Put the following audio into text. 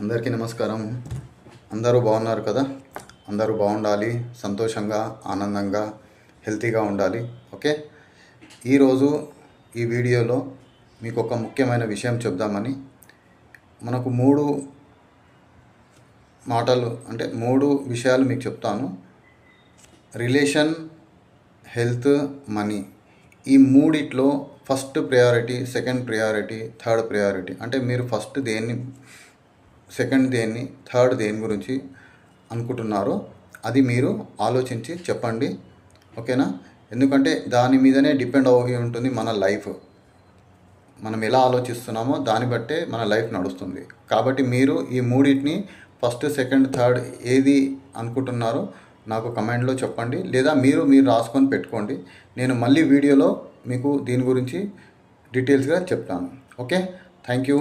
అందరికీ నమస్కారం. అందరూ బాగున్నారు కదా? అందరూ బాగుండాలి, సంతోషంగా, ఆనందంగా, హెల్తీగా ఉండాలి. ఓకే, ఈరోజు ఈ వీడియోలో మీకు ఒక ముఖ్యమైన విషయం చెప్దామని, మనకు మూడు విషయాలు మీకు చెప్తాను. Relation, health, money. ఈ మూడిట్లో first priority, second priority, third priority. అంటే మీరు ఫస్ట్ దేన్ని, సెకండ్ దేన్ని, థర్డ్ దేని గురించి అనుకుంటున్నారో అది మీరు ఆలోచించి చెప్పండి. ఓకేనా? ఎందుకంటే దాని మీదనే డిపెండ్ అయి ఉంటుంది మన లైఫ్. మనం ఎలా ఆలోచిస్తున్నామో దాన్ని బట్టే మన లైఫ్ నడుస్తుంది. కాబట్టి మీరు ఈ మూడింటిని ఫస్ట్, సెకండ్, థర్డ్ ఏది అనుకుంటున్నారో నాకు కమెంట్లో చెప్పండి, లేదా మీరు రాసుకొని పెట్టుకోండి. నేను మళ్ళీ వీడియోలో మీకు దీని గురించి డీటెయిల్స్గా చెప్తాను. Okay, thank you.